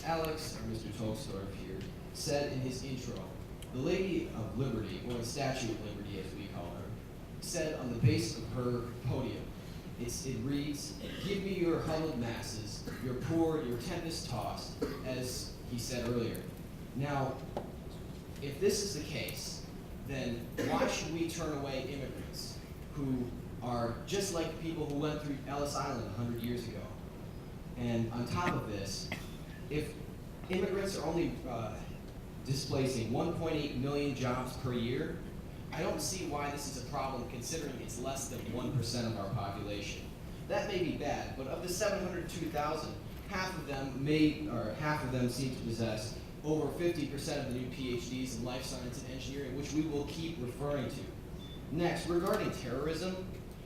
as Alex, or Mr. Tolstorff here, said in his intro, the Lady of Liberty, or the Statue of Liberty as we call her, said on the base of her podium, it reads, "Give me your huddled masses, your poor, your tempest-tossed," as he said earlier. Now, if this is the case, then why should we turn away immigrants who are just like the people who went through Ellis Island 100 years ago? And on top of this, if immigrants are only displacing 1.8 million jobs per year, I don't see why this is a problem considering it's less than 1% of our population. That may be bad, but of the 702,000, half of them seem to possess over 50% of the new PhDs in life science and engineering, which we will keep referring to. Next, regarding terrorism,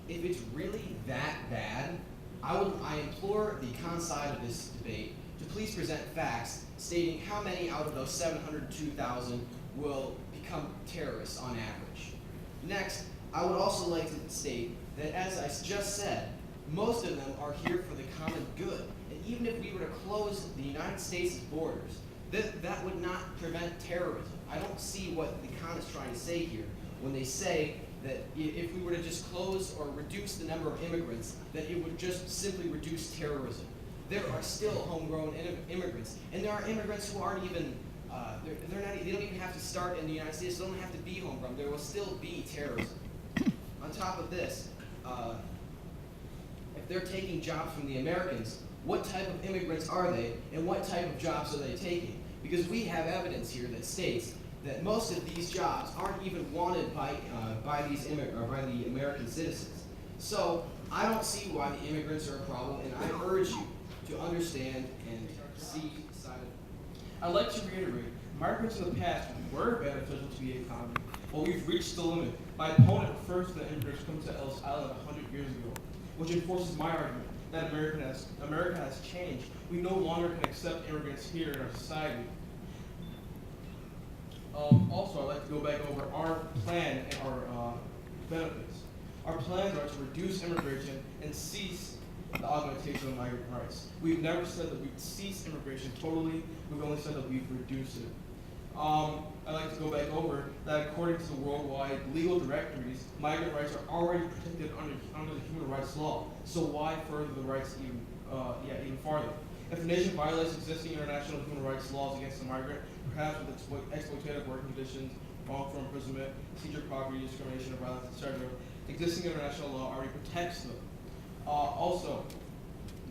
if it's really that bad, I implore the con side of this debate to please present facts stating how many out of those 702,000 will become terrorists on average. Next, I would also like to state that, as I just said, most of them are here for the common good. And even if we were to close the United States' borders, that would not prevent terrorism. I don't see what the con is trying to say here when they say that if we were to just close or reduce the number of immigrants, that it would just simply reduce terrorism. There are still homegrown immigrants, and there are immigrants who aren't even, they don't even have to start in the United States, they don't have to be homegrown. There will still be terrorism. On top of this, if they're taking jobs from the Americans, what type of immigrants are they, and what type of jobs are they taking? Because we have evidence here that states that most of these jobs aren't even wanted by the American citizens. So I don't see why the immigrants are a problem, and I urge you to understand and see the side of it. I'd like to reiterate, migrants in the past were beneficial to the economy, but we've reached the limit. My opponent refers to the immigrants coming to Ellis Island 100 years ago, which enforces my argument that America has changed. We no longer can accept immigrants here in our society. Also, I'd like to go back over our plan and our benefits. Our plans are to reduce immigration and cease the augmentation of migrant rights. We've never said that we've ceased immigration totally. We've only said that we've reduced it. I'd like to go back over that according to the worldwide legal directories, migrant rights are already protected under the human rights law. So why further the rights even farther? If a nation violates existing international human rights laws against a migrant, perhaps with exploitative work conditions, wrongful imprisonment, seizure of property, discrimination, or violence, etc., existing international law already protects them. Also,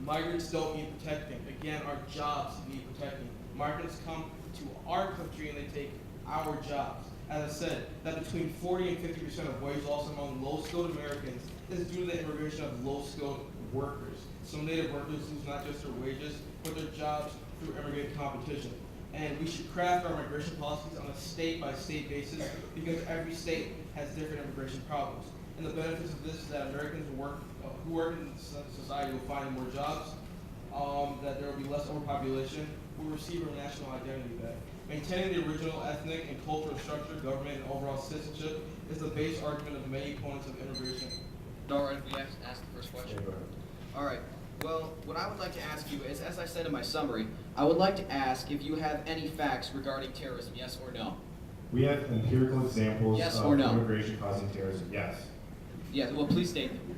migrants don't need protecting. Again, our jobs need protecting. Migrants come to our country and they take our jobs. As I said, that between 40 and 50% of wage loss among low-skilled Americans is due to the immigration of low-skilled workers. Some native workers lose not just their wages, but their jobs through immigrant competition. And we should craft our immigration policies on a state-by-state basis because every state has different immigration problems. And the benefits of this is that Americans who work in society will find more jobs, that there will be less overpopulation, will receive our national identity back. Maintaining the original ethnic and cultural structure, government, and overall citizenship is the base argument of many opponents of immigration. All right, we ask the first question. All right. Well, what I would like to ask you is, as I said in my summary, I would like to ask if you have any facts regarding terrorism, yes or no? We have empirical examples yes of or no? immigration causing terrorism, yes. Yes, well, please state them.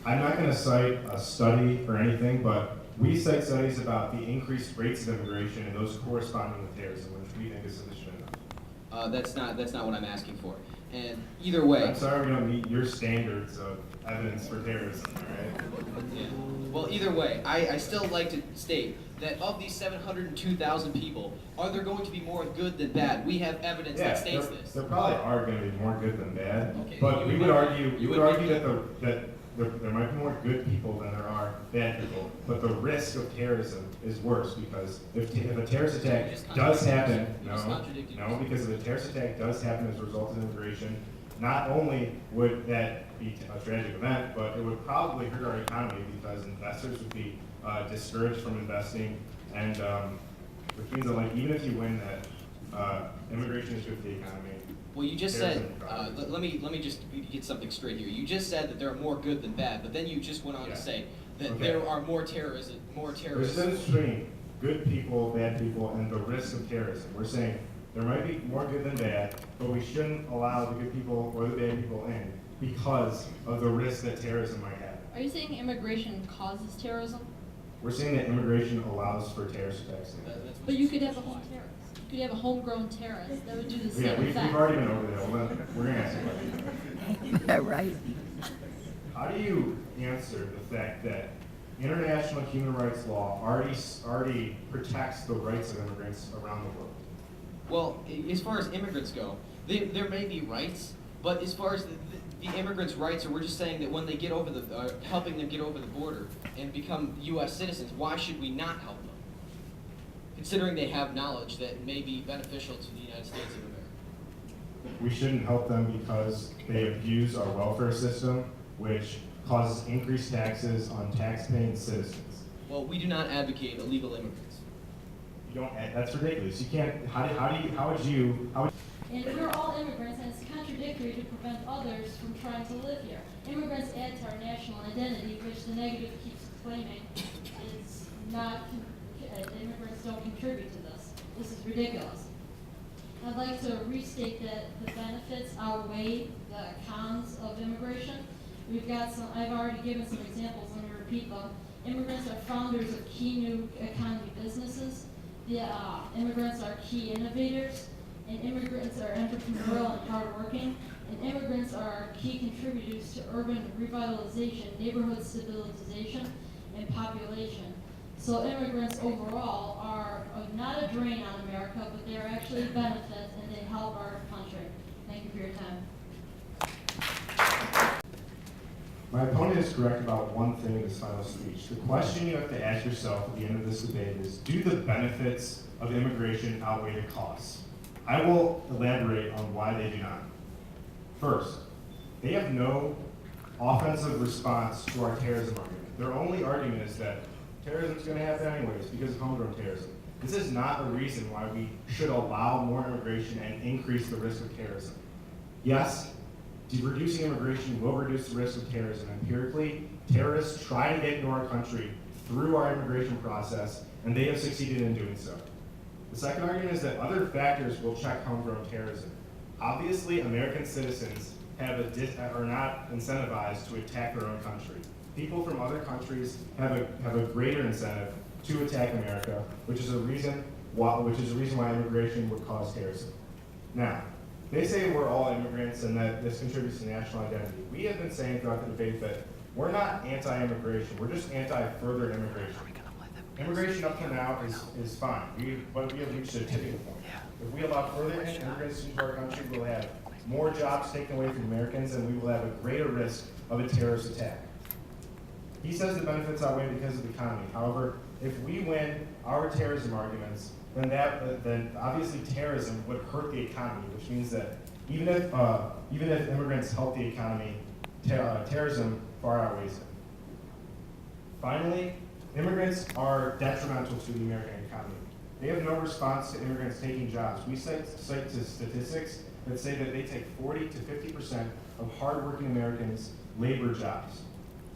I'm not going to cite a study or anything, but we cite studies about the increased rates of immigration and those corresponding with terrorism, which we think is sufficient enough. That's not what I'm asking for. And either way. I'm sorry we don't meet your standards of evidence for terrorism, all right? Yeah. Well, either way, I still like to state that of these 702,000 people, are there going to be more good than bad? We have evidence that states this. There probably are going to be more good than bad, okay, but we would argue that there might be more good people than there are bad people, but the risk of terrorism is worse because if a terrorist attack does happen, because if a terrorist attack does happen as a result of immigration, not only would that be a tragic event, but it would probably hurt our economy because investors would be discouraged from investing, and which means that like even if you win that, immigration is good for the economy. Well, you just said, let me just get something straight here. You just said that there are more good than bad, but then you just went on to say that there are more terrorists. There's a difference between good people, bad people, and the risk of terrorism. We're saying there might be more good than bad, but we shouldn't allow the good people or the bad people in because of the risk that terrorism might have. Are you saying immigration causes terrorism? We're saying that immigration allows for terrorist attacks. But you could have a home terrorist. You could have a homegrown terrorist that would do the same Yeah, we've effect. already been over there. We're going to ask a question. Yeah, right. How do you answer the fact that international human rights law already protects the rights of immigrants around the world? Well, as far as immigrants go, there may be rights, but as far as the immigrants' rights, or we're just saying that when they get over helping them get over the border and become U.S. citizens, why should we not help them? Considering they have knowledge that may be beneficial to the United States of America. We shouldn't help them because they abuse our welfare system, which causes increased taxes on tax-paying citizens. Well, we do not advocate illegal immigrants. You don't. That's ridiculous. You can't. How would you? And we're all immigrants, and it's contradictory to prevent others from trying to live here. Immigrants add to our national identity, which the negative keeps claiming is not, immigrants don't contribute to this. This is ridiculous. I'd like to restate that the benefits outweigh the cons of immigration. We've got some, I've already given some examples, let me repeat them. Immigrants are founders of key new economy businesses. The immigrants are key innovators, and immigrants are entrepreneurial and hardworking, and immigrants are key contributors to urban revitalization, neighborhood stabilization, and population. So immigrants overall are not a drain on America, but they're actually a benefit, and they help our country. Thank you for your time. My opponent is correct about one thing in his final speech. The question you have to ask yourself at the end of this debate is, do the benefits of immigration outweigh the costs? I will elaborate on why they do not. First, they have no offensive response to our terrorism argument. Their only argument is that terrorism is going to happen anyways because of homegrown terrorism. This is not a reason why we should allow more immigration and increase the risk of terrorism. Yes, reducing immigration will reduce the risk of terrorism. Empirically, terrorists try to get into our country through our immigration process, and they have succeeded in doing so. The second argument is that other factors will check homegrown terrorism. Obviously, American citizens are not incentivized to attack their own country. People from other countries have a greater incentive to attack America, which is a reason why immigration would cause terrorism. Now, they say we're all immigrants and that this contributes to national identity. We have been saying throughout the debate that we're not anti-immigration, we're just anti-further immigration. Immigration up to now is fine, but we have reached a tipping point. If we allow further immigrants into our country, we'll have more jobs taken away from Americans, and we will have a greater risk of a terrorist attack. He says the benefits outweigh because of the economy. However, if we win our terrorism arguments, then obviously terrorism would hurt the economy, which means that even if immigrants help the economy, terrorism far outweighs it. Finally, immigrants are detrimental to the American economy. They have no response to immigrants taking jobs. We cite statistics that say that they take 40 to 50% of hardworking Americans' labor jobs.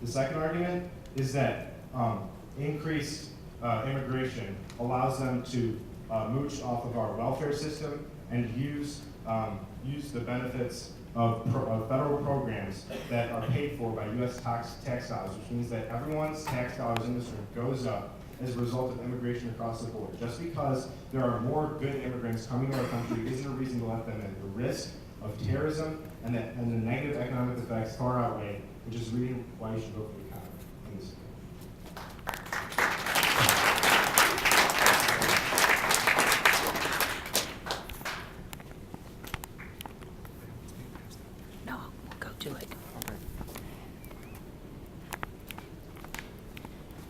The second argument is that increased immigration allows them to mooch off of our welfare system and use the benefits of federal programs that are paid for by U.S. tax dollars, which means that everyone's tax dollars in this room goes up as a result of immigration across the board. Just because there are more good immigrants coming to our country isn't a reason to let them in. The risk of terrorism and the negative economic effects far outweigh, which is the reason why you should vote for the economy in this